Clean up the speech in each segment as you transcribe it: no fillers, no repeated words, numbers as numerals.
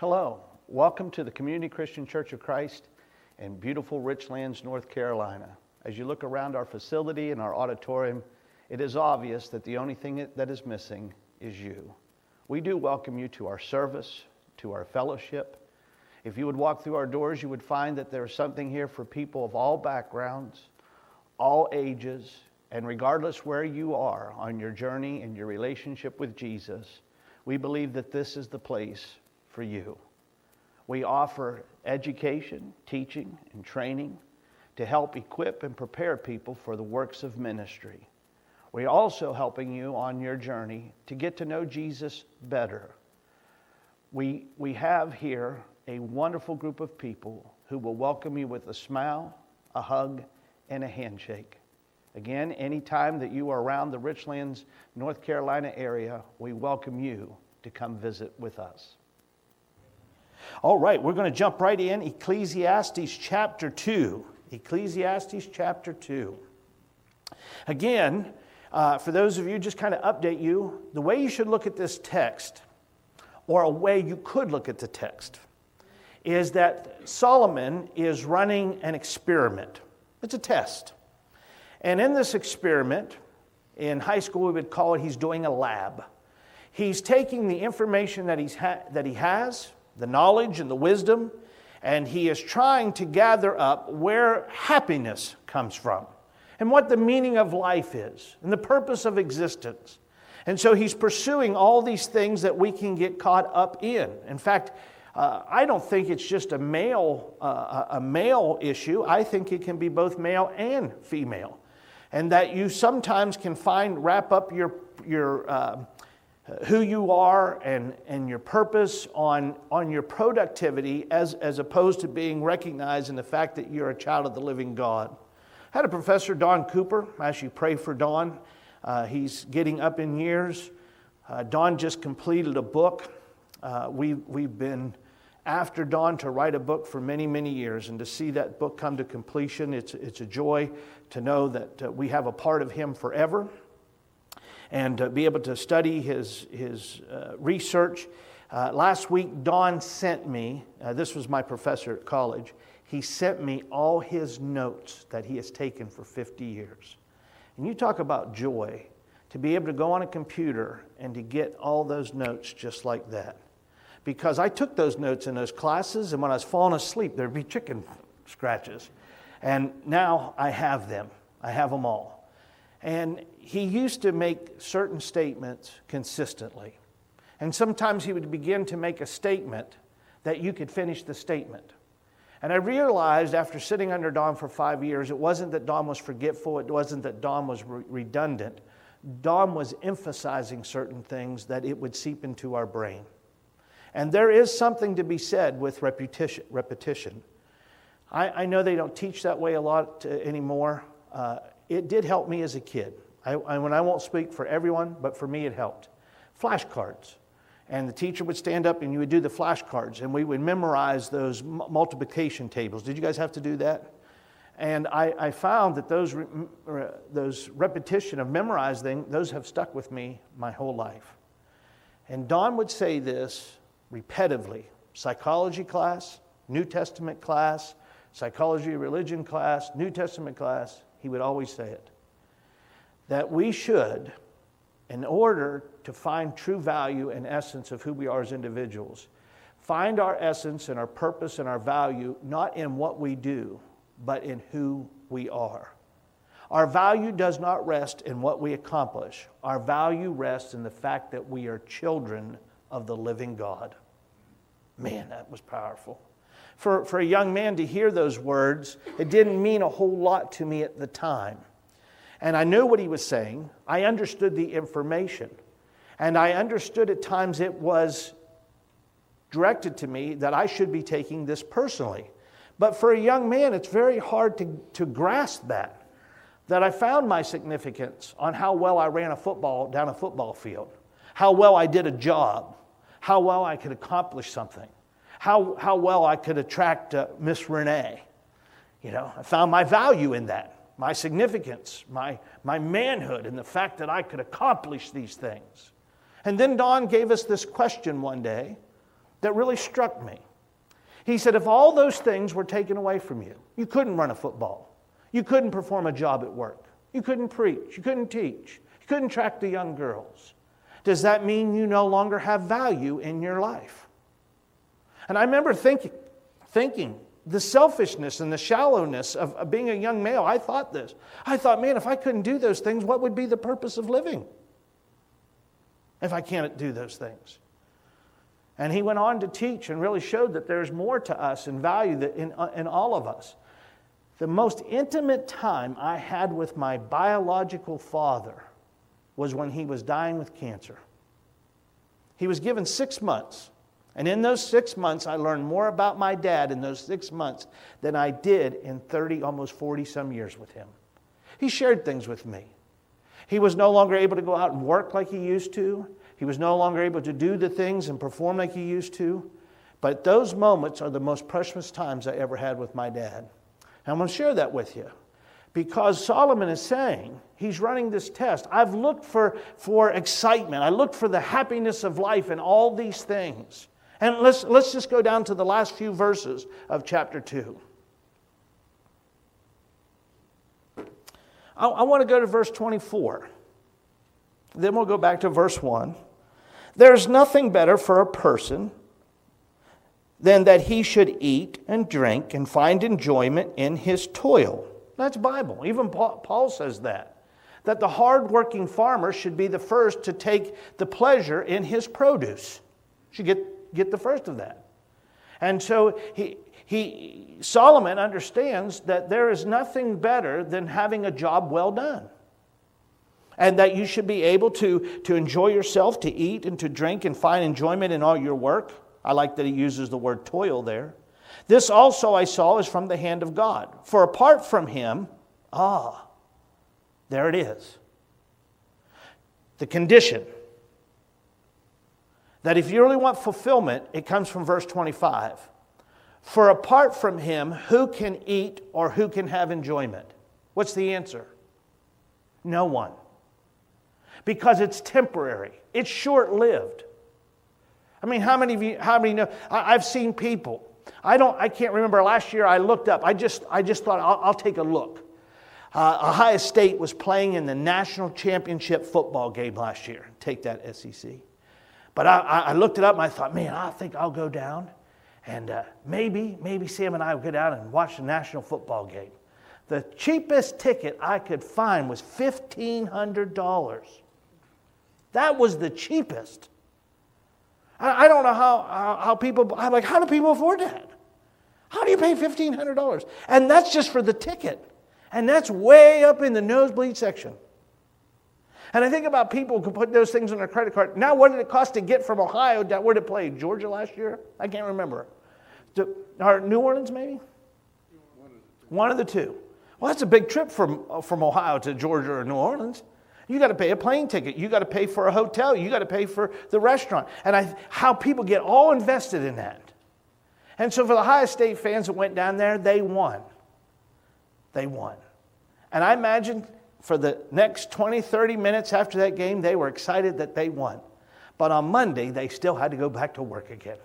Hello, welcome to the Community Christian Church of Christ in beautiful Richlands, North Carolina. As you look around our facility and our auditorium, it is obvious that the only thing that is missing is you. We do welcome you to our service, to our fellowship. If you would walk through our doors, you would find that there's something here for people of all backgrounds, all ages, and regardless where you are on your journey and your relationship with Jesus, we believe that this is the place for you. We offer education, teaching, and training to help equip and prepare people for the works of ministry. We're also helping you on your journey to get to know Jesus better. We have here a wonderful group of people who will welcome you with a smile, a hug, and a handshake. Again, anytime that you are around the Richlands, North Carolina area, we welcome you to come visit with us. All right, we're going to jump right in. Ecclesiastes chapter 2. Ecclesiastes chapter 2. Again, for those of you, just kind of update you, the way you should look at this text, or a way you could look at the text, is that Solomon is running an experiment. It's a test. And in this experiment, in high school we would call it, he's doing a lab. He's taking the information that he has, the knowledge and the wisdom, and he is trying to gather up where happiness comes from and what the meaning of life is and the purpose of existence. And so he's pursuing all these things that we can get caught up in. In fact, I don't think it's just a male issue. I think it can be both male and female. And that you sometimes can wrap up your who you are and your purpose on your productivity as opposed to being recognized in the fact that you're a child of the living God. I had a professor, Don Cooper. I actually pray for Don. He's getting up in years. Don just completed a book. We've been after Don to write a book for many, many years, and to see that book come to completion, it's a joy to know that we have a part of him forever, and be able to study his research. Last week, Don sent me, this was my professor at college, he sent me all his notes that he has taken for 50 years. And you talk about joy, to be able to go on a computer and to get all those notes just like that. Because I took those notes in those classes, and when I was falling asleep, there'd be chicken scratches. And now I have them. I have them all. And he used to make certain statements consistently. And sometimes he would begin to make a statement that you could finish the statement. And I realized after sitting under Don for 5 years, it wasn't that Don was forgetful, it wasn't that Don was redundant. Don was emphasizing certain things that it would seep into our brain. And there is something to be said with repetition. I know they don't teach that way a lot anymore. It did help me as a kid. I won't speak for everyone, but for me it helped. Flashcards. And the teacher would stand up and you would do the flashcards, and we would memorize those multiplication tables. Did you guys have to do that? And I found that those repetition of memorizing, those have stuck with me my whole life. And Don would say this repetitively. Psychology class, New Testament class, psychology religion class, New Testament class, he would always say it. That we should, in order to find true value and essence of who we are as individuals, find our essence and our purpose and our value not in what we do, but in who we are. Our value does not rest in what we accomplish. Our value rests in the fact that we are children of the living God. Man, that was powerful. For a young man to hear those words, it didn't mean a whole lot to me at the time. And I knew what he was saying. I understood the information. And I understood at times it was directed to me that I should be taking this personally. But for a young man, it's very hard to grasp that I found my significance on how well I ran down a football field, how well I did a job, how well I could accomplish something, how well I could attract Miss Renee. I found my value in that. My significance, my manhood, and the fact that I could accomplish these things. And then Don gave us this question one day that really struck me. He said, if all those things were taken away from you, you couldn't run a football, you couldn't perform a job at work, you couldn't preach, you couldn't teach, you couldn't track the young girls, does that mean you no longer have value in your life? And I remember thinking the selfishness and the shallowness of being a young male. I thought this. I thought, man, if I couldn't do those things, what would be the purpose of living if I can't do those things? And he went on to teach and really showed that there's more to us and value that in all of us. The most intimate time I had with my biological father was when he was dying with cancer. He was given 6 months. And in those 6 months, I learned more about my dad in those 6 months than I did in 30, almost 40 some years with him. He shared things with me. He was no longer able to go out and work like he used to. He was no longer able to do the things and perform like he used to. But those moments are the most precious times I ever had with my dad. And I'm going to share that with you. Because Solomon is saying, he's running this test. I've looked for excitement. I looked for the happiness of life and all these things. And let's just go down to the last few verses of chapter 2. I want to go to verse 24. Then we'll go back to verse 1. There's nothing better for a person than that he should eat and drink and find enjoyment in his toil. That's Bible. Even Paul says that the hardworking farmer should be the first to take the pleasure in his produce. Should get the first of that. And so Solomon understands that there is nothing better than having a job well done. And that you should be able to enjoy yourself, to eat and to drink and find enjoyment in all your work. I like that he uses the word toil there. This also I saw is from the hand of God. For apart from him, there it is. The condition. That if you really want fulfillment, it comes from verse 25. For apart from him, who can eat or who can have enjoyment? What's the answer? No one. Because it's temporary. It's short-lived. I mean, how many know? I've seen people. I can't remember last year I looked up. I just thought I'll take a look. Ohio State was playing in the national championship football game last year. Take that, SEC. But I looked it up and I thought, man, I think I'll go down and maybe Sam and I will go down and watch the national football game. The cheapest ticket I could find was $1,500. That was the cheapest. I don't know how people, I'm like, how do people afford that? How do you pay $1,500? And that's just for the ticket. And that's way up in the nosebleed section. And I think about people who put those things on their credit card. Now, what did it cost to get from Ohio down? Where did it play? Georgia last year? I can't remember. Or New Orleans, maybe? One of the two. Well, that's a big trip from Ohio to Georgia or New Orleans. You got to pay a plane ticket. You got to pay for a hotel. You got to pay for the restaurant. And how people get all invested in that. And so for the Ohio State fans that went down there, they won. They won. And I imagine for the next 20, 30 minutes after that game, they were excited that they won. But on Monday, they still had to go back to work again.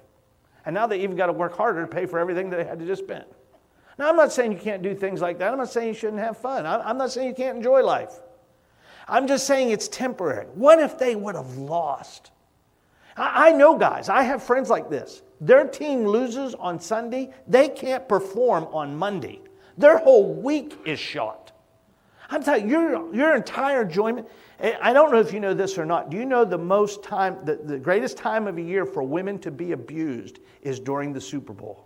And now they even got to work harder to pay for everything that they had to just spend. Now, I'm not saying you can't do things like that. I'm not saying you shouldn't have fun. I'm not saying you can't enjoy life. I'm just saying it's temporary. What if they would have lost? I know guys. I have friends like this. Their team loses on Sunday. They can't perform on Monday. Their whole week is shot. I'm telling you, your entire enjoyment. I don't know if you know this or not. Do you know the greatest time of the year for women to be abused is during the Super Bowl?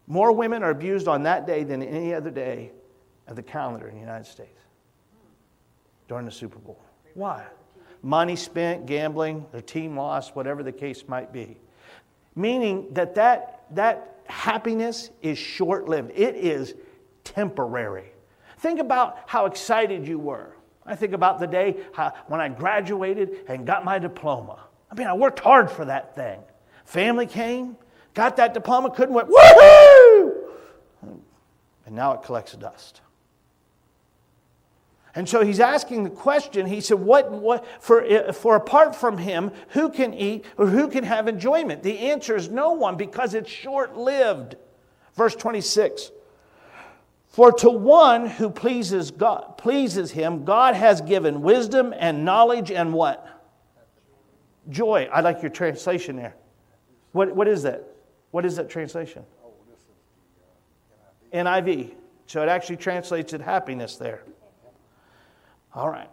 More women are abused on that day than any other day of the calendar in the United States. During the Super Bowl. Why? Money spent, gambling, their team lost, whatever the case might be. Meaning that happiness is short-lived. It is temporary. Think about how excited you were. I think about the day when I graduated and got my diploma. I mean, I worked hard for that thing. Family came, got that diploma, couldn't wait, woohoo! And now it collects dust. And so he's asking the question, he said, for apart from him, who can eat or who can have enjoyment? The answer is no one, because it's short-lived. Verse 26. For to one who pleases him, God has given wisdom and knowledge and what? Joy. I like your translation there. What is that? What is that translation? Oh, this is the NIV. NIV. So it actually translates it happiness there. All right.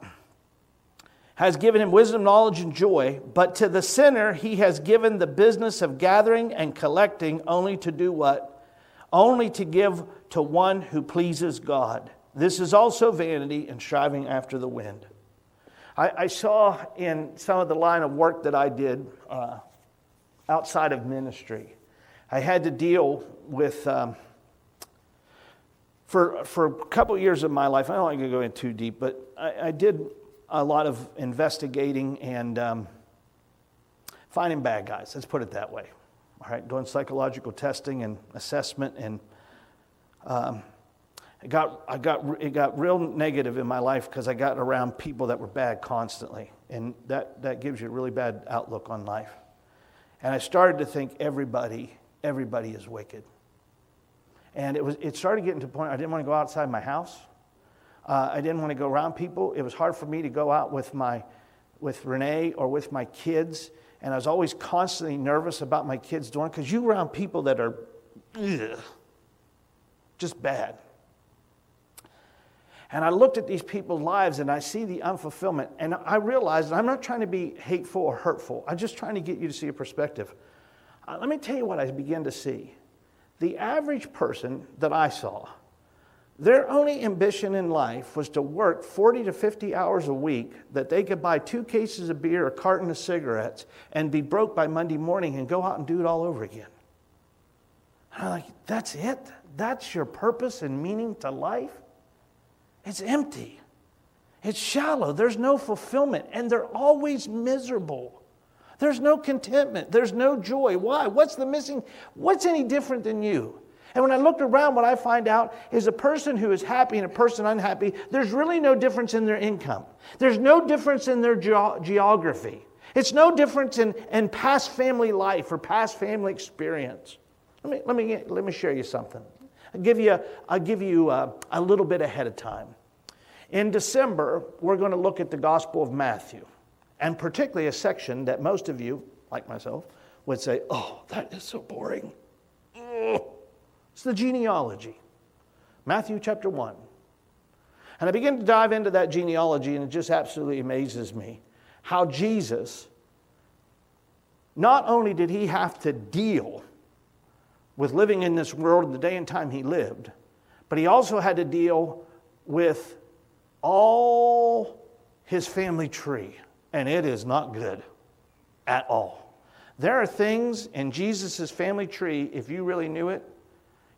Has given him wisdom, knowledge, and joy, but to the sinner he has given the business of gathering and collecting, only to do what? Only to give to one who pleases God. This is also vanity and striving after the wind. I saw in some of the line of work that I did outside of ministry, I had to deal with, for a couple of years of my life, I don't want to go in too deep, but I did a lot of investigating and finding bad guys. Let's put it that way. All right, doing psychological testing and assessment, and it got real negative in my life because I got around people that were bad constantly, and that gives you a really bad outlook on life. And I started to think everybody is wicked. And it started getting to the point I didn't want to go outside my house. I didn't want to go around people. It was hard for me to go out with Renee or with my kids. And I was always constantly nervous about my kids doing it, because you're around people that are just bad. And I looked at these people's lives and I see the unfulfillment. And I realized I'm not trying to be hateful or hurtful. I'm just trying to get you to see a perspective. Let me tell you what I began to see. The average person that I saw, their only ambition in life was to work 40 to 50 hours a week, that they could buy 2 cases of beer, a carton of cigarettes, and be broke by Monday morning and go out and do it all over again. And I'm like, that's it? That's your purpose and meaning to life? It's empty. It's shallow. There's no fulfillment, and they're always miserable. There's no contentment. There's no joy. Why? What's the missing? What's any different than you? And when I look around, what I find out is a person who is happy and a person unhappy, there's really no difference in their income. There's no difference in their geography. It's no difference in past family life or past family experience. Let me share you something. I'll give you a little bit ahead of time. In December, we're going to look at the Gospel of Matthew, and particularly a section that most of you, like myself, would say, oh, that is so boring. Ugh. It's the genealogy. Matthew chapter 1. And I begin to dive into that genealogy, and it just absolutely amazes me how Jesus, not only did he have to deal with living in this world in the day and time he lived, but he also had to deal with all his family tree. And it is not good at all. There are things in Jesus' family tree, if you really knew it,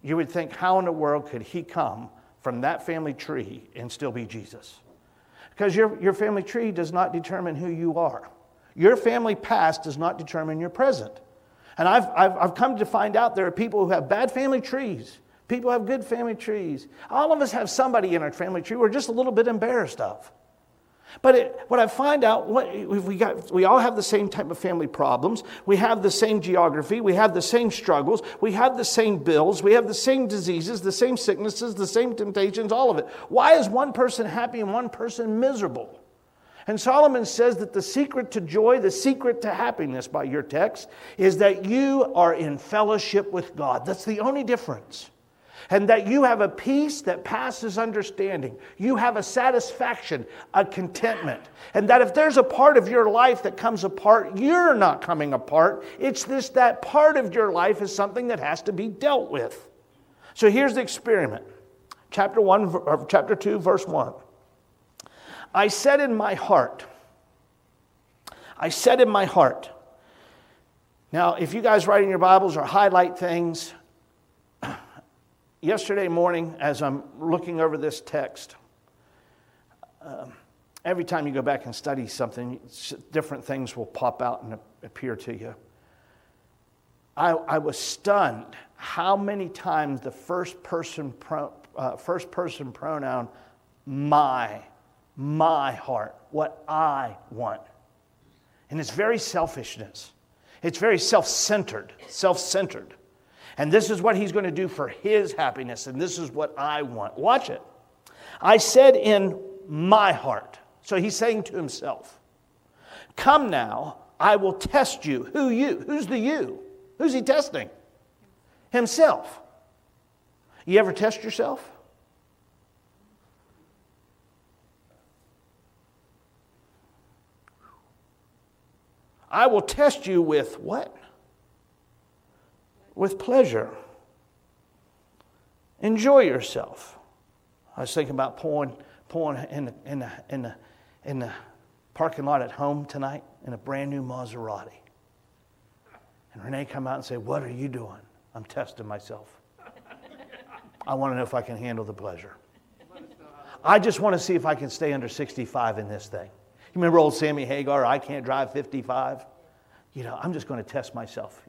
you would think, how in the world could he come from that family tree and still be Jesus? Because your family tree does not determine who you are. Your family past does not determine your present. And I've come to find out there are people who have bad family trees. People have good family trees. All of us have somebody in our family tree we're just a little bit embarrassed of. But what I find out, we all have the same type of family problems. We have the same geography. We have the same struggles. We have the same bills. We have the same diseases, the same sicknesses, the same temptations, all of it. Why is one person happy and one person miserable? And Solomon says that the secret to joy, the secret to happiness by your text, is that you are in fellowship with God. That's the only difference. And that you have a peace that passes understanding. You have a satisfaction, a contentment. And that if there's a part of your life that comes apart, you're not coming apart. It's that part of your life is something that has to be dealt with. So here's the experiment. Chapter 2, verse 1. I said in my heart. Now, if you guys write in your Bibles or highlight things, yesterday morning, as I'm looking over this text, every time you go back and study something, different things will pop out and appear to you. I was stunned how many times the first person pronoun, my, my heart, what I want. And it's very selfishness. It's very self-centered. And this is what he's going to do for his happiness, and this is what I want. Watch it. I said in my heart. So he's saying to himself, come now, I will test you. Who you? Who's the you? Who's he testing? Himself. You ever test yourself? I will test you with what? With pleasure. Enjoy yourself. I was thinking about pulling in the parking lot at home tonight in a brand new Maserati. And Renee come out and say, what are you doing? I'm testing myself. I want to know if I can handle the pleasure. I just want to see if I can stay under 65 in this thing. You remember old Sammy Hagar, I can't drive 55? I'm just going to test myself,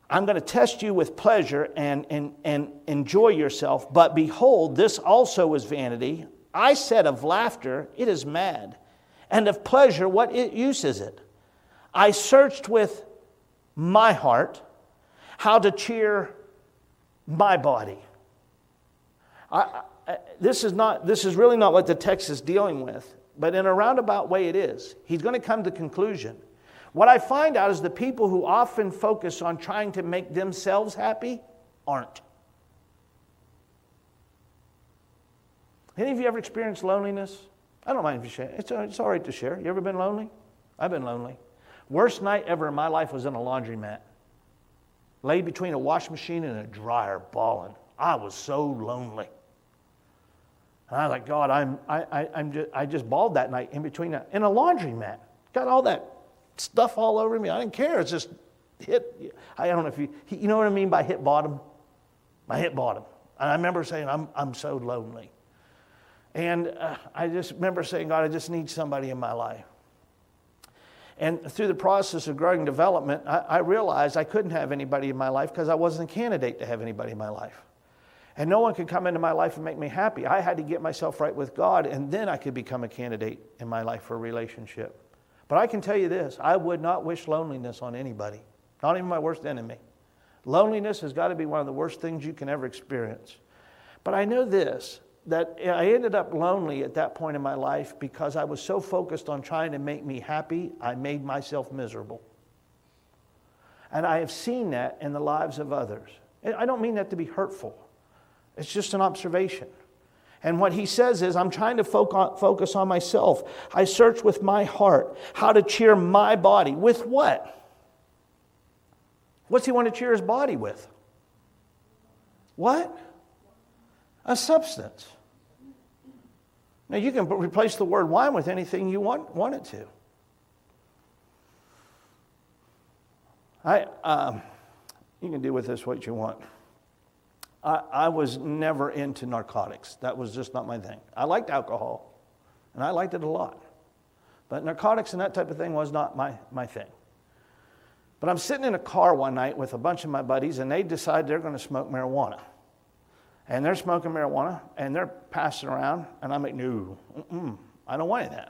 I'm going to test you with pleasure and enjoy yourself. But behold, this also is vanity. I said of laughter, it is mad. And of pleasure, what use is it? I searched with my heart how to cheer my body. This is really not what the text is dealing with, but in a roundabout way it is. He's going to come to the conclusion. What I find out is the people who often focus on trying to make themselves happy aren't. Any of you ever experienced loneliness? I don't mind if you share. It's all right to share. You ever been lonely? I've been lonely. Worst night ever in my life was in a laundromat. Laid between a wash machine and a dryer, bawling. I was so lonely. And I was like, God, I just bawled that night in a laundromat. Got all that stuff all over me. I didn't care. It's just hit. I don't know if you know what I mean by hit bottom. I hit bottom. And I remember saying, I'm so lonely. And I just remember saying, God, I just need somebody in my life. And through the process of growing development, I realized I couldn't have anybody in my life because I wasn't a candidate to have anybody in my life. And no one could come into my life and make me happy. I had to get myself right with God, and then I could become a candidate in my life for a relationship. But I can tell you this, I would not wish loneliness on anybody, not even my worst enemy. Loneliness has got to be one of the worst things you can ever experience. But I know this, that I ended up lonely at that point in my life because I was so focused on trying to make me happy, I made myself miserable. And I have seen that in the lives of others. I don't mean that to be hurtful. It's just an observation. And what he says is, I'm trying to focus on myself. I search with my heart how to cheer my body. With what? What's he want to cheer his body with? What? A substance. Now you can replace the word wine with anything you want it to. You can do with this what you want. I was never into narcotics. That was just not my thing. I liked alcohol, and I liked it a lot. But narcotics and that type of thing was not my thing. But I'm sitting in a car one night with a bunch of my buddies, and they decide they're going to smoke marijuana. And they're smoking marijuana, and they're passing around, and I'm like, no, I don't want any of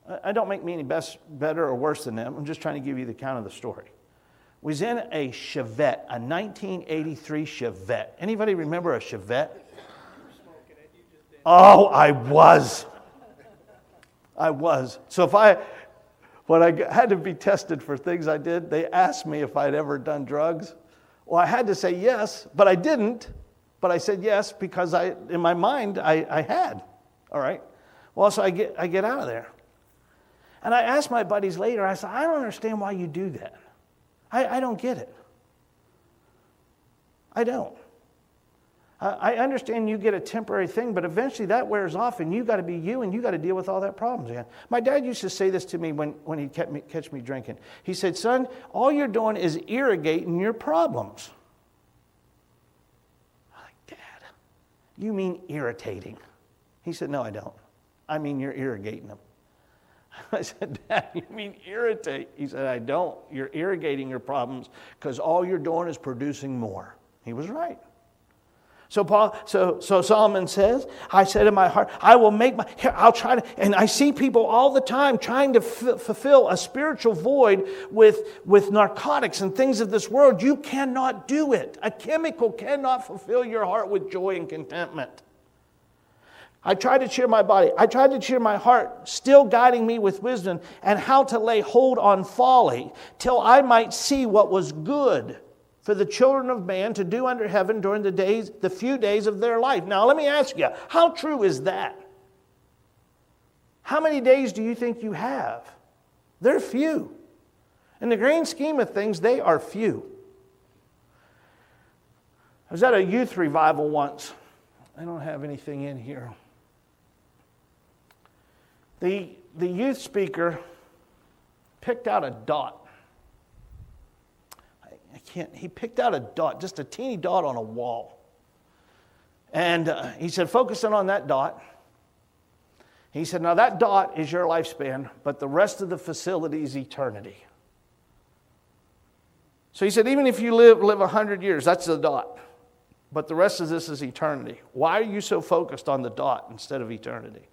that. I don't make me any better or worse than them. I'm just trying to give you the count of the story. Was in a Chevette, a 1983 Chevette. Anybody remember a Chevette? Oh, I was. So when I had to be tested for things I did, they asked me if I'd ever done drugs. Well, I had to say yes, but I didn't. But I said yes because in my mind, I had. All right. Well, so I get out of there. And I asked my buddies later, I said, I don't understand why you do that. I don't get it. I don't. I understand you get a temporary thing, but eventually that wears off and you got to be you and you got to deal with all that problems again. My dad used to say this to me when he'd catch me drinking. He said, son, all you're doing is irrigating your problems. I'm like, Dad, you mean irritating? He said, no, I don't. I mean you're irrigating them. I said, Dad, you mean irritate? He said, I don't. You're irrigating your problems because all you're doing is producing more. He was right. So Solomon says, I said in my heart, I will make my, here, I'll try to, and I see people all the time trying to fulfill a spiritual void with narcotics and things of this world. You cannot do it. A chemical cannot fulfill your heart with joy and contentment. I tried to cheer my body. I tried to cheer my heart, still guiding me with wisdom and how to lay hold on folly till I might see what was good for the children of man to do under heaven during the few days of their life. Now, let me ask you, how true is that? How many days do you think you have? They're few. In the grand scheme of things, they are few. I was at a youth revival once. I don't have anything in here. The youth speaker picked out a dot. He picked out a dot, just a teeny dot on a wall. And he said, focusing on that dot. He said, now that dot is your lifespan, but the rest of the facility is eternity. So he said, even if you live 100 years, that's the dot. But the rest of this is eternity. Why are you so focused on the dot instead of eternity?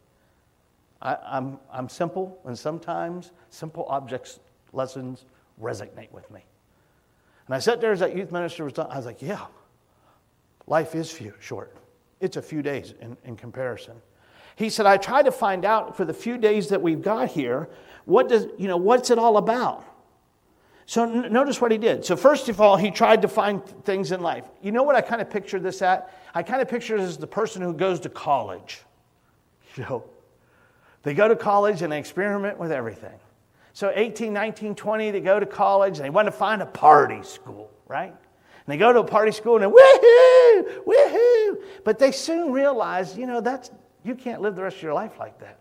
I'm simple, and sometimes simple objects, lessons resonate with me. And I sat there as that youth minister was done. I was like, yeah, life is short. It's a few days in comparison. He said, I tried to find out for the few days that we've got here, what's it all about? So notice what he did. So first of all, he tried to find things in life. You know what I kind of picture this at? I kind of picture this as the person who goes to college. They go to college and they experiment with everything. So 18, 19, 20, they go to college and they want to find a party school, right? And they go to a party school and they're woohoo, woohoo. But they soon realize, you can't live the rest of your life like that.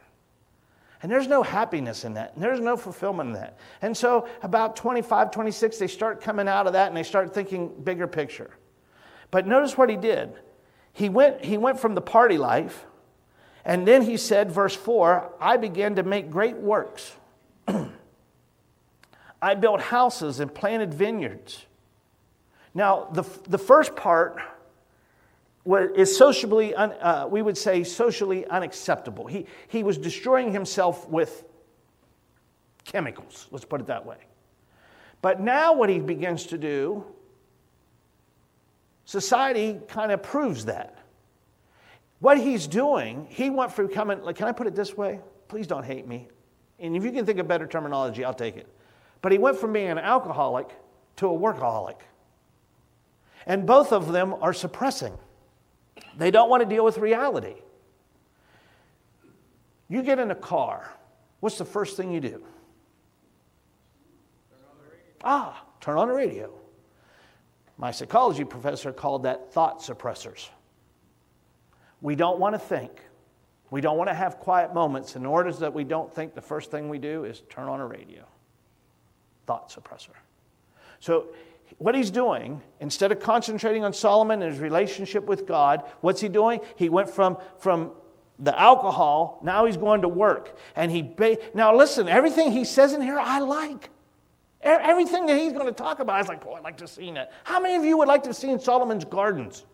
And there's no happiness in that. And there's no fulfillment in that. And so about 25, 26, they start coming out of that and they start thinking bigger picture. But notice what he did. He went from the party life, and then he said, verse 4, I began to make great works. I built houses and planted vineyards. Now, the first part is socially, we would say socially unacceptable. He was destroying himself with chemicals, let's put it that way. But now what he begins to do, society kind of proves that. What he's doing, he went from coming, can I put it this way? Please don't hate me. And if you can think of better terminology, I'll take it. But he went from being an alcoholic to a workaholic. And both of them are suppressing. They don't want to deal with reality. You get in a car. What's the first thing you do? Turn on the radio. My psychology professor called that thought suppressors. We don't want to think. We don't want to have quiet moments. In order that we don't think, the first thing we do is turn on a radio. Thought suppressor. So what he's doing, instead of concentrating on Solomon and his relationship with God, what's he doing? He went from the alcohol, now he's going to work. And now listen, everything he says in here, I like. Everything that he's going to talk about, I was like, I'd like to see that. How many of you would like to see in Solomon's gardens?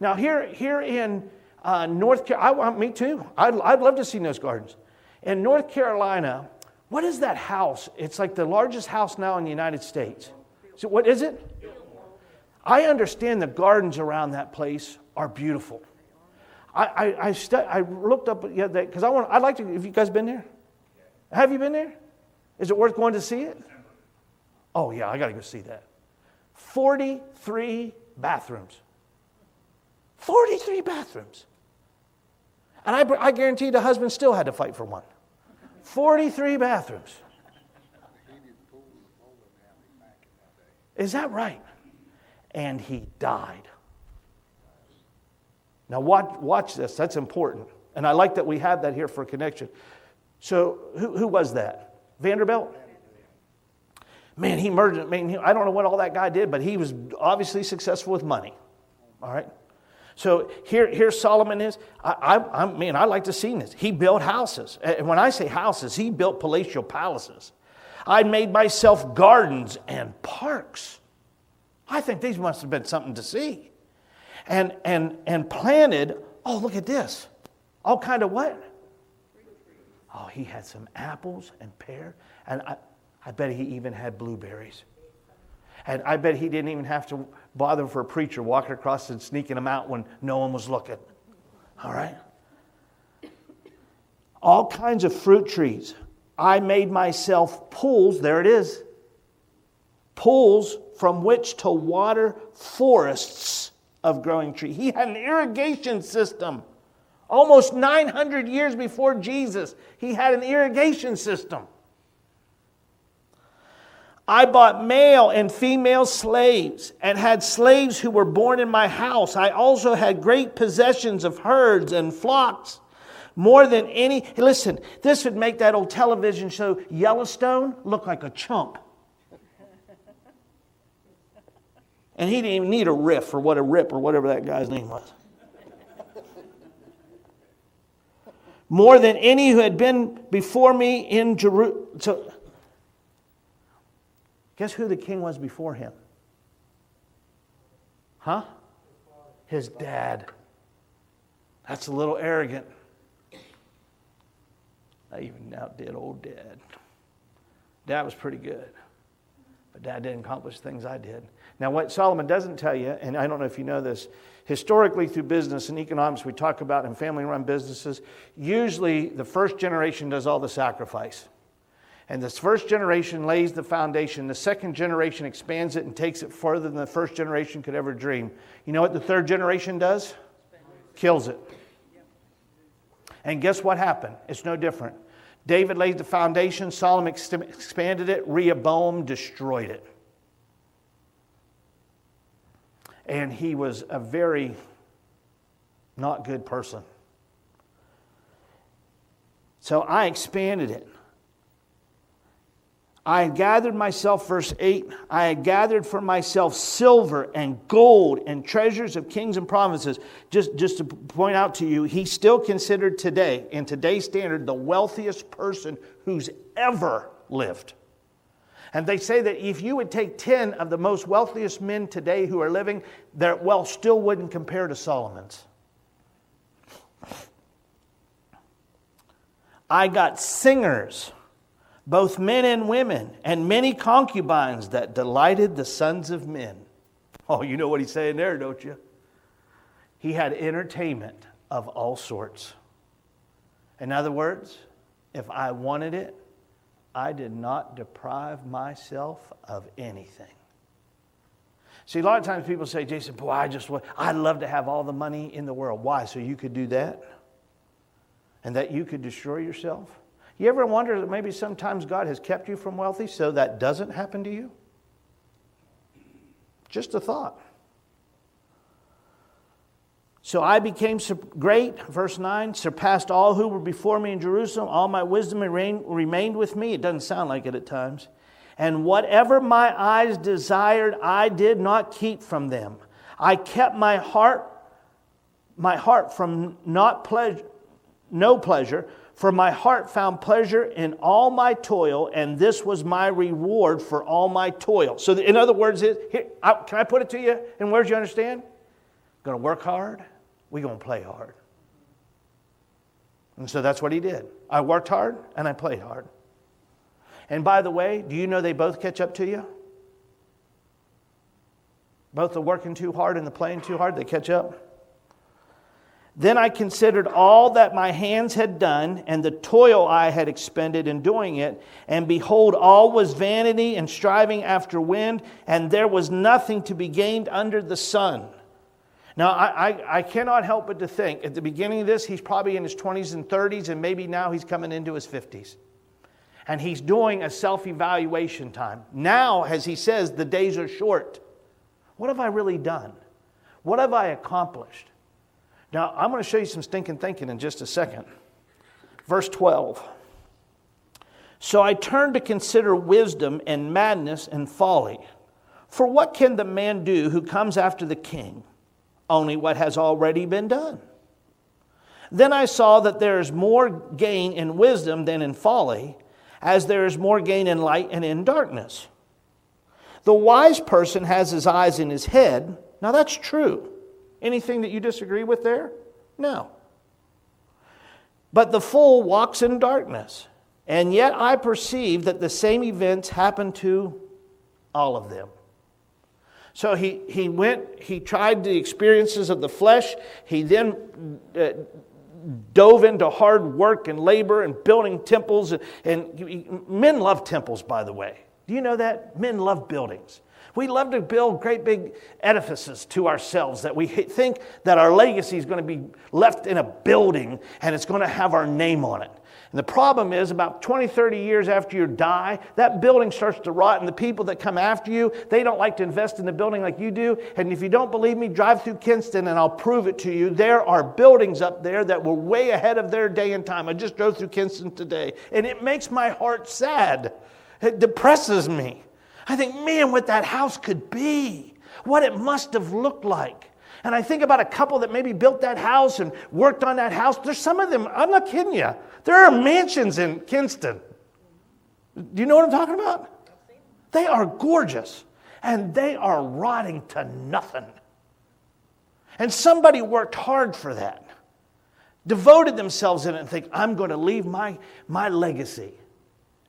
Now here in North Carolina, me too. I'd love to see those gardens. In North Carolina, what is that house? It's like the largest house now in the United States. So what is it? I understand the gardens around that place are beautiful. I looked up because I'd like to. Have you guys been there? Have you been there? Is it worth going to see it? Oh yeah, I got to go see that. 43 bathrooms. 43 bathrooms. And I guarantee the husband still had to fight for one. 43 bathrooms. Is that right? And he died. Now watch this. That's important. And I like that we have that here for a connection. So who was that? Vanderbilt? Man, he merged. I don't know what all that guy did, but he was obviously successful with money. All right? So here Solomon is. I like to see this. He built houses. And when I say houses, he built palatial palaces. I made myself gardens and parks. I think these must have been something to see. and planted, oh, look at this. All kind of what? Oh, he had some apples and pear. And I bet he even had blueberries. And I bet he didn't even have to bother for a preacher walking across and sneaking them out when no one was looking. All right? All kinds of fruit trees. I made myself pools, there it is, pools from which to water forests of growing trees. He had an irrigation system. Almost 900 years before Jesus, he had an irrigation system. I bought male and female slaves and had slaves who were born in my house. I also had great possessions of herds and flocks, more than any. Listen, this would make that old television show Yellowstone look like a chump. And he didn't even need a riff or whatever that guy's name was. More than any who had been before me in Jerusalem. So, guess who the king was before him? Huh? His dad. That's a little arrogant. I even outdid old Dad. Dad was pretty good. But Dad didn't accomplish things I did. Now what Solomon doesn't tell you, and I don't know if you know this, historically through business and economics we talk about in family-run businesses, usually the first generation does all the sacrifice. And this first generation lays the foundation. The second generation expands it and takes it further than the first generation could ever dream. You know what the third generation does? Kills it. And guess what happened? It's no different. David laid the foundation, Solomon expanded it, Rehoboam destroyed it. And he was a very not good person. So I expanded it. I gathered myself, verse 8, I had gathered for myself silver and gold and treasures of kings and provinces. Just to point out to you, he's still considered today, in today's standard, the wealthiest person who's ever lived. And they say that if you would take 10 of the most wealthiest men today who are living, their wealth still wouldn't compare to Solomon's. I got singers, both men and women, and many concubines that delighted the sons of men. Oh, you know what he's saying there, don't you? He had entertainment of all sorts. In other words, if I wanted it, I did not deprive myself of anything. See, a lot of times people say, Jason, boy, I'd love to have all the money in the world. Why? So you could do that? And that you could destroy yourself? You ever wonder that maybe sometimes God has kept you from wealthy so that doesn't happen to you? Just a thought. So I became great, verse 9, surpassed all who were before me in Jerusalem. All my wisdom remained with me. It doesn't sound like it at times. And whatever my eyes desired, I did not keep from them. I kept my heart from no pleasure, for my heart found pleasure in all my toil, and this was my reward for all my toil. So in other words, can I put it to you in words you understand? Going to work hard, we're going to play hard. And so that's what he did. I worked hard and I played hard. And by the way, do you know they both catch up to you? Both the working too hard and the playing too hard, they catch up. Then I considered all that my hands had done and the toil I had expended in doing it, and behold, all was vanity and striving after wind, and there was nothing to be gained under the sun. Now, I cannot help but to think, at the beginning of this, he's probably in his 20s and 30s, and maybe now he's coming into his 50s. And he's doing a self-evaluation time. Now, as he says, the days are short. What have I really done? What have I accomplished? Now, I'm going to show you some stinking thinking in just a second. Verse 12. So I turned to consider wisdom and madness and folly. For what can the man do who comes after the king? Only what has already been done. Then I saw that there is more gain in wisdom than in folly, as there is more gain in light and in darkness. The wise person has his eyes in his head. Now that's true. Anything that you disagree with there? No. But the fool walks in darkness, and yet I perceive that the same events happen to all of them. So he went, he tried the experiences of the flesh. He then dove into hard work and labor and building temples. And men love temples, by the way. Do you know that? Men love buildings. We love to build great big edifices to ourselves that we think that our legacy is going to be left in a building and it's going to have our name on it. And the problem is about 20, 30 years after you die, that building starts to rot, and the people that come after you, they don't like to invest in the building like you do. And if you don't believe me, drive through Kinston and I'll prove it to you. There are buildings up there that were way ahead of their day and time. I just drove through Kinston today, and it makes my heart sad. It depresses me. I think, man, what that house could be, what it must have looked like. And I think about a couple that maybe built that house and worked on that house. There's some of them, I'm not kidding you, there are mansions in Kinston. Do you know what I'm talking about? They are gorgeous, and they are rotting to nothing. And somebody worked hard for that, devoted themselves in it, and think, I'm going to leave my legacy.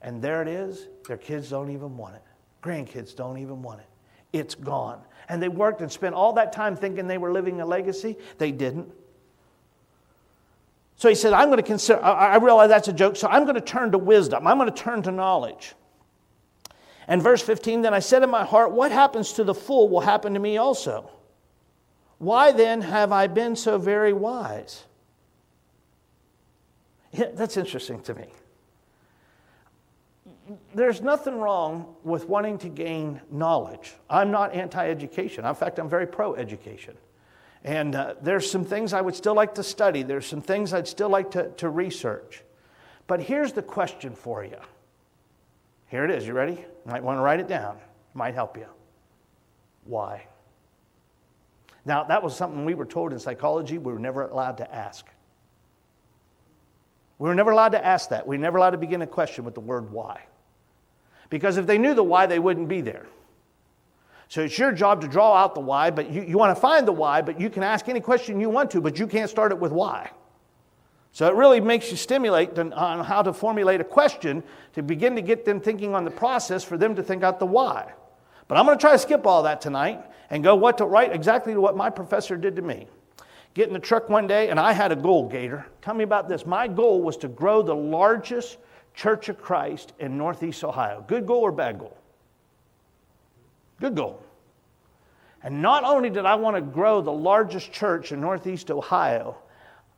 And there it is. Their kids don't even want it. Grandkids don't even want it. It's gone. And they worked and spent all that time thinking they were living a legacy. They didn't. So he said, I'm going to consider, I realize that's a joke, so I'm going to turn to wisdom. I'm going to turn to knowledge. And verse 15, then I said in my heart, what happens to the fool will happen to me also. Why then have I been so very wise? Yeah, that's interesting to me. There's nothing wrong with wanting to gain knowledge. I'm not anti-education. In fact, I'm very pro-education. And there's some things I would still like to study. There's some things I'd still like to research. But here's the question for you. Here it is. You ready? You might want to write it down. It might help you. Why? Now, that was something we were told in psychology we were never allowed to ask. We were never allowed to ask that. We were never allowed to begin a question with the word why. Because if they knew the why, they wouldn't be there. So it's your job to draw out the why, but you want to find the why, but you can ask any question you want to, but you can't start it with why. So it really makes you stimulate on how to formulate a question to begin to get them thinking on the process for them to think out the why. But I'm going to try to skip all that tonight and go exactly to what my professor did to me. Get in the truck one day, and I had a goal, Gator. Tell me about this. My goal was to grow the largest Church of Christ in Northeast Ohio. Good goal or bad goal? Good goal. And not only did I want to grow the largest church in Northeast Ohio,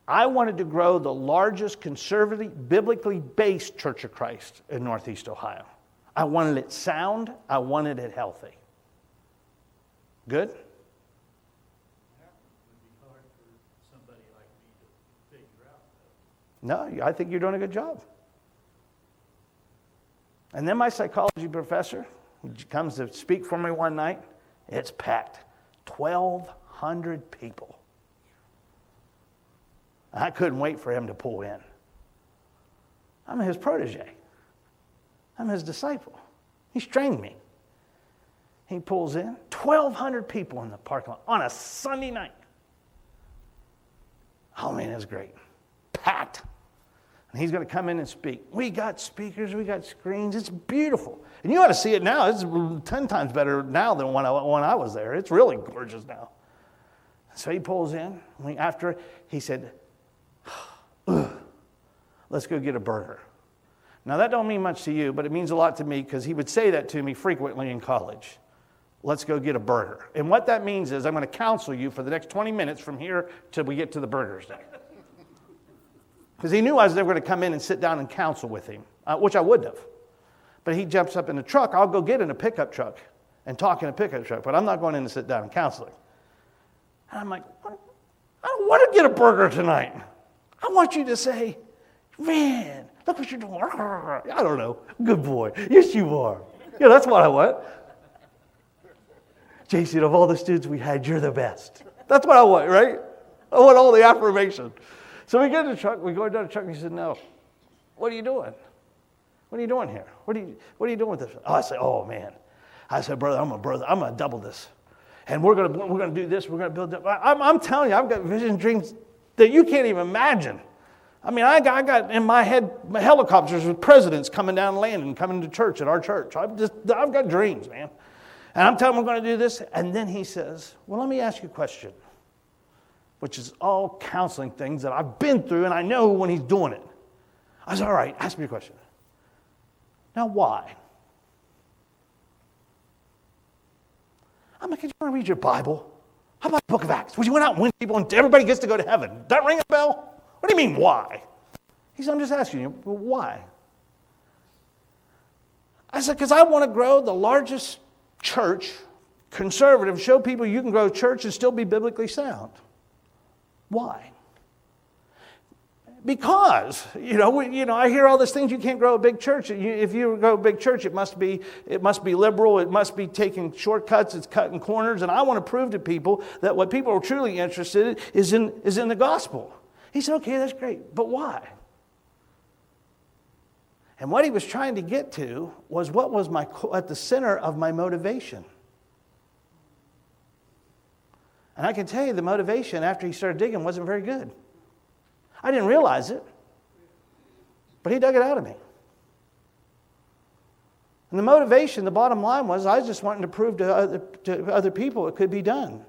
I wanted to grow the largest conservative, biblically based Church of Christ in Northeast Ohio. I wanted it sound. I wanted it healthy. Good? No, I think you're doing a good job. And then my psychology professor comes to speak for me one night. It's packed. 1,200 people. I couldn't wait for him to pull in. I'm his protege. I'm his disciple. He's trained me. He pulls in. 1,200 people in the parking lot on a Sunday night. Oh, man, it's great. Packed. And he's going to come in and speak. We got speakers. We got screens. It's beautiful. And you ought to see it now. It's 10 times better now than when I was there. It's really gorgeous now. So he pulls in. After he said, let's go get a burger. Now, that don't mean much to you, but it means a lot to me because he would say that to me frequently in college. Let's go get a burger. And what that means is I'm going to counsel you for the next 20 minutes from here till we get to the burger stand. Because he knew I was never going to come in and sit down and counsel with him, which I wouldn't have. But he jumps up in the truck. I'll go get in a pickup truck and talk in a pickup truck, but I'm not going in to sit down and counsel him. And I'm like, I don't want to get a burger tonight. I want you to say, man, look what you're doing. I don't know. Good boy. Yes, you are. Yeah, that's what I want. Jason, of all the students we had, you're the best. That's what I want, right? I want all the affirmation. So we get in the truck, we go down the truck, and he said, no, what are you doing? What are you doing here? What are you doing with this? Oh, I said, oh, man. I said, brother, I'm going to double this. And we're going to do this, we're going to build that. I'm telling you, I've got vision dreams that you can't even imagine. I mean, I got in my head helicopters with presidents coming down and landing, coming to church at our church. I've got dreams, man. And I'm telling him we're going to do this. And then he says, well, let me ask you a question, which is all counseling things that I've been through, and I know when he's doing it. I said, all right, ask me a question. Now, why? I'm like, you want to read your Bible? How about the book of Acts? Where you went out and win people and everybody gets to go to heaven. Does that ring a bell? What do you mean, why? He said, I'm just asking you, well, why? I said, because I want to grow the largest church, conservative, show people you can grow a church and still be biblically sound. Why? Because, I hear all these things, you can't grow a big church. If you grow a big church, it must be liberal, it must be taking shortcuts, it's cutting corners, and I want to prove to people that what people are truly interested in is in the gospel. He said, okay, that's great, but why? And what he was trying to get to was what was at the center of my motivation. And I can tell you the motivation after he started digging wasn't very good. I didn't realize it, but he dug it out of me. And the motivation, the bottom line was I was just wanting to prove to other people it could be done.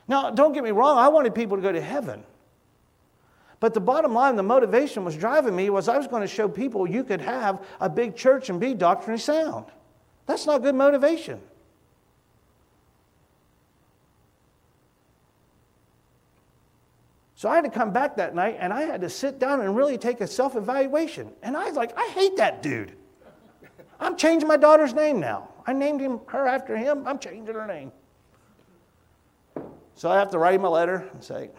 Now, don't get me wrong, I wanted people to go to heaven. But the bottom line, the motivation was driving me was I was going to show people you could have a big church and be doctrinally sound. That's not good motivation. So I had to come back that night and I had to sit down and really take a self-evaluation. And I was like, I hate that dude. I'm changing my daughter's name now. I named her after him. I'm changing her name. So I have to write him a letter and say,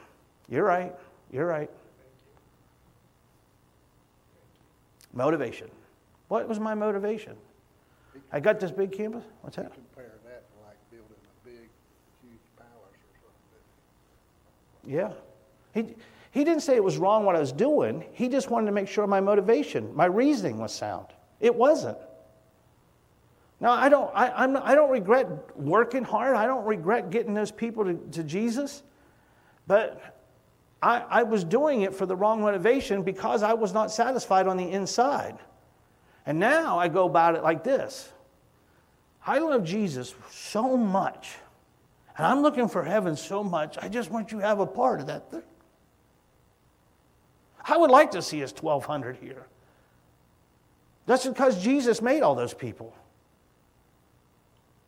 you're right, you're right. Motivation. What was my motivation? I got this big campus. What's that? Compare that to like building a big, huge palace or something. Yeah. He didn't say it was wrong what I was doing. He just wanted to make sure my motivation, my reasoning was sound. It wasn't. Now, I don't regret working hard. I don't regret getting those people to Jesus. But I was doing it for the wrong motivation because I was not satisfied on the inside. And now I go about it like this. I love Jesus so much. And I'm looking for heaven so much. I just want you to have a part of that thing. I would like to see us 1,200 here. That's because Jesus made all those people.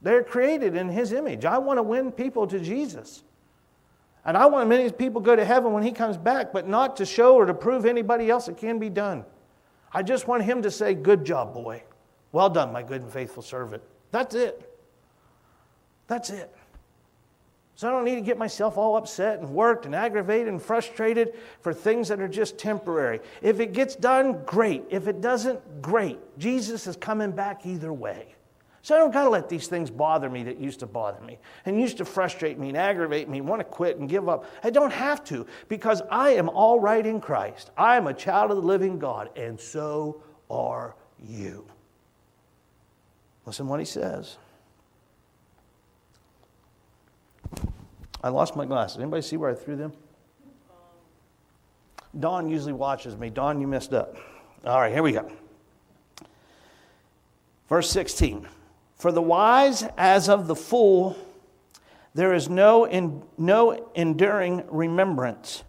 They're created in His image. I want to win people to Jesus. And I want many people go to heaven when He comes back, but not to show or to prove anybody else it can be done. I just want Him to say, good job, boy. Well done, my good and faithful servant. That's it. That's it. So I don't need to get myself all upset and worked and aggravated and frustrated for things that are just temporary. If it gets done, great. If it doesn't, great. Jesus is coming back either way. So I don't got to let these things bother me that used to bother me and used to frustrate me and aggravate me and want to quit and give up. I don't have to because I am all right in Christ. I am a child of the living God, and so are you. Listen to what He says. I lost my glasses. Anybody see where I threw them? Dawn usually watches me. Dawn, you messed up. All right, here we go. Verse 16. For the wise as of the fool, there is no enduring remembrance,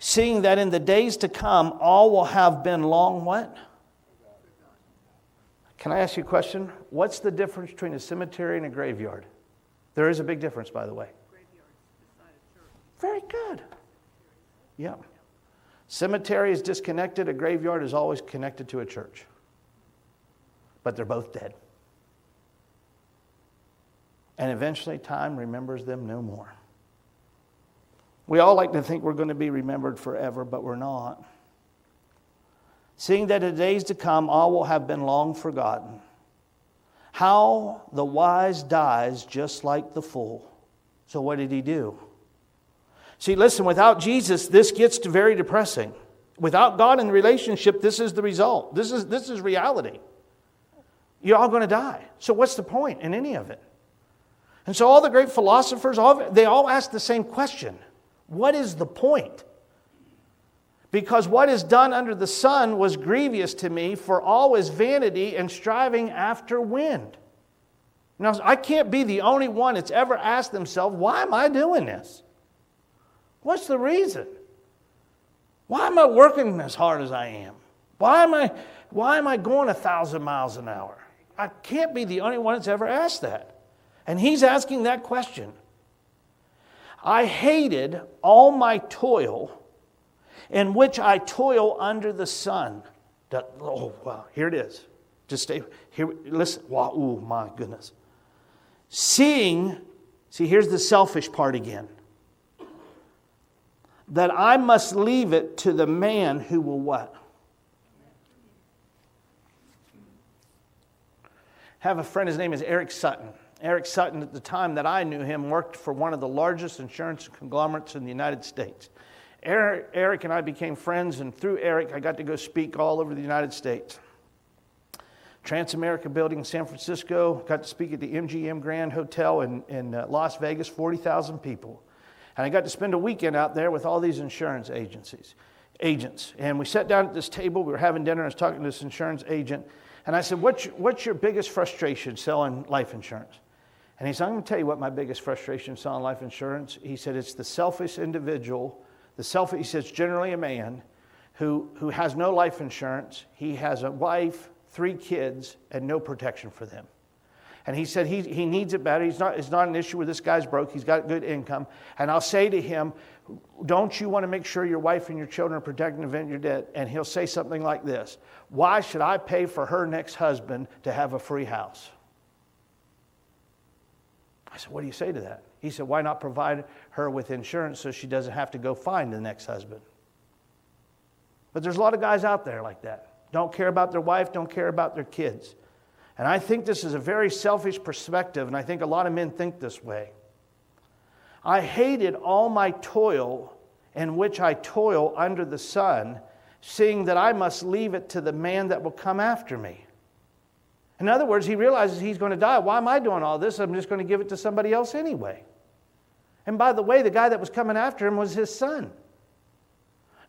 seeing that in the days to come all will have been long what? Can I ask you a question? What's the difference between a cemetery and a graveyard? There is a big difference, by the way. Very good. Yeah. Cemetery is disconnected. A graveyard is always connected to a church. But they're both dead. And eventually time remembers them no more. We all like to think we're going to be remembered forever, but we're not. Seeing that in the days to come all will have been long forgotten. How the wise dies just like the fool. So what did he do? See, listen, without Jesus, this gets to very depressing. Without God in the relationship, this is the result. This is reality. You're all going to die. So what's the point in any of it? And so all the great philosophers, they all ask the same question. What is the point? Because what is done under the sun was grievous to me, for all is vanity and striving after wind. Now, I can't be the only one that's ever asked themselves, why am I doing this? What's the reason? Why am I working as hard as I am? Why am I going 1,000 miles an hour? I can't be the only one that's ever asked that. And he's asking that question. I hated all my toil, in which I toil under the sun. Oh, wow, here it is. Just stay here. Listen. Wow, oh my goodness. See, here's the selfish part again. That I must leave it to the man who will what? Have a friend, his name is Eric Sutton. Eric Sutton, at the time that I knew him, worked for one of the largest insurance conglomerates in the United States. Eric and I became friends, and through Eric, I got to go speak all over the United States. Transamerica Building in San Francisco, got to speak at the MGM Grand Hotel in Las Vegas, 40,000 people. And I got to spend a weekend out there with all these insurance agents. And we sat down at this table, we were having dinner, I was talking to this insurance agent, and I said, what's your biggest frustration selling life insurance? And he said, I'm going to tell you what my biggest frustration selling life insurance. He said, it's the selfish individual. He says, generally a man who has no life insurance. He has a wife, 3 kids, and no protection for them. And he said he needs it better. It's not an issue where this guy's broke. He's got good income. And I'll say to him, don't you want to make sure your wife and your children are protected in the event you're dead? And he'll say something like this: why should I pay for her next husband to have a free house? I said, what do you say to that? He said, why not provide her with insurance so she doesn't have to go find the next husband? But there's a lot of guys out there like that. Don't care about their wife, don't care about their kids. And I think this is a very selfish perspective, and I think a lot of men think this way. I hated all my toil in which I toil under the sun, seeing that I must leave it to the man that will come after me. In other words, he realizes he's going to die. Why am I doing all this? I'm just going to give it to somebody else anyway. And by the way, the guy that was coming after him was his son.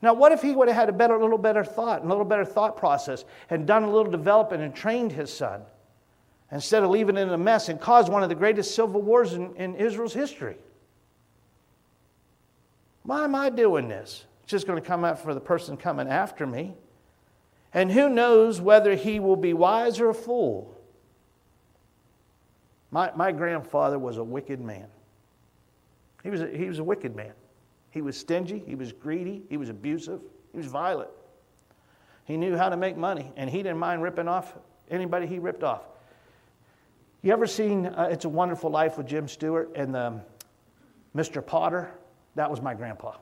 Now, what if he would have had a little better thought process, and done a little development and trained his son, instead of leaving it in a mess and caused one of the greatest civil wars in Israel's history? Why am I doing this? It's just going to come out for the person coming after me. And who knows whether he will be wise or a fool? My grandfather was a wicked man. He was a wicked man. He was stingy, he was greedy, he was abusive, he was violent. He knew how to make money, and he didn't mind ripping off anybody he ripped off. You ever seen It's a Wonderful Life with Jim Stewart and Mr. Potter? That was my grandpa.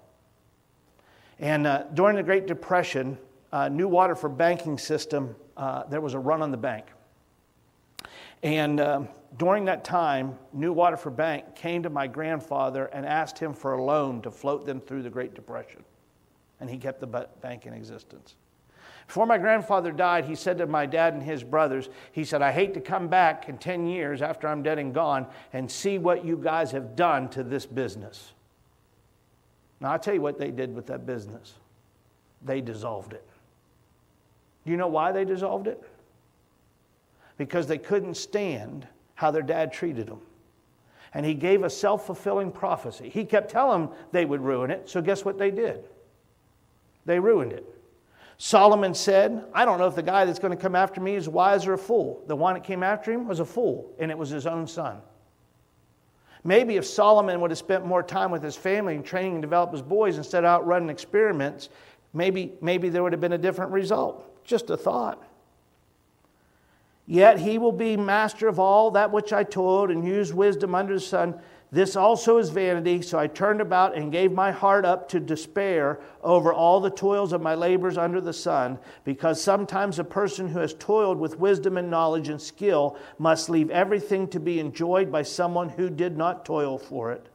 And during the Great Depression, New Waterford banking system, there was a run on the bank. And during that time, New Waterford Bank came to my grandfather and asked him for a loan to float them through the Great Depression. And he kept the bank in existence. Before my grandfather died, he said to my dad and his brothers, he said, I hate to come back in 10 years after I'm dead and gone and see what you guys have done to this business. Now, I'll tell you what they did with that business. They dissolved it. Do you know why they dissolved it? Because they couldn't stand how their dad treated them. And he gave a self-fulfilling prophecy. He kept telling them they would ruin it, so guess what they did? They ruined it. Solomon said, I don't know if the guy that's going to come after me is wise or a fool. The one that came after him was a fool, and it was his own son. Maybe if Solomon would have spent more time with his family and training and develop his boys instead of out running experiments, maybe there would have been a different result. Just a thought. Yet he will be master of all that which I toiled and used wisdom under the sun. This also is vanity, so I turned about and gave my heart up to despair over all the toils of my labors under the sun, because sometimes a person who has toiled with wisdom and knowledge and skill must leave everything to be enjoyed by someone who did not toil for it.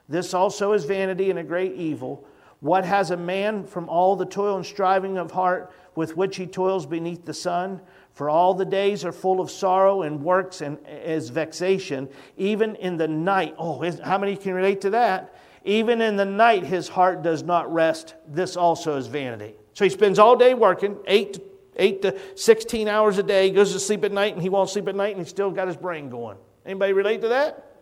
This also is vanity and a great evil. What has a man from all the toil and striving of heart with which he toils beneath the sun? For all the days are full of sorrow and works and is vexation. Even in the night, how many can relate to that? Even in the night his heart does not rest. This also is vanity. So he spends all day working, 8 to 16 hours a day. He goes to sleep at night and he won't sleep at night and he's still got his brain going. Anybody relate to that?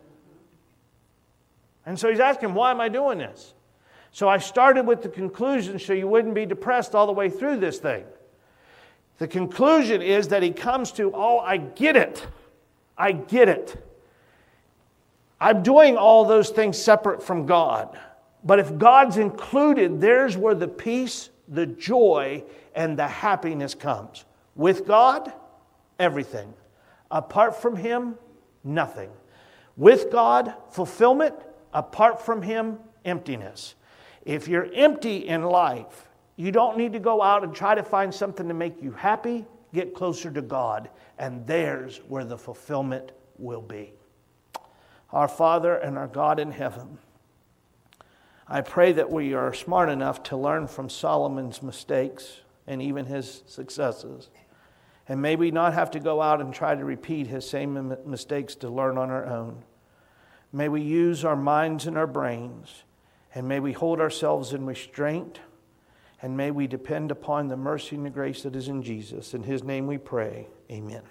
And so he's asking, why am I doing this? So I started with the conclusion so you wouldn't be depressed all the way through this thing. The conclusion is that he comes to, I get it. I get it. I'm doing all those things separate from God. But if God's included, there's where the peace, the joy, and the happiness comes. With God, everything. Apart from Him, nothing. With God, fulfillment. Apart from Him, emptiness. If you're empty in life, you don't need to go out and try to find something to make you happy. Get closer to God, and there's where the fulfillment will be. Our Father and our God in heaven, I pray that we are smart enough to learn from Solomon's mistakes and even his successes. And may we not have to go out and try to repeat his same mistakes to learn on our own. May we use our minds and our brains, and may we hold ourselves in restraint, and may we depend upon the mercy and the grace that is in Jesus. In His name we pray. Amen.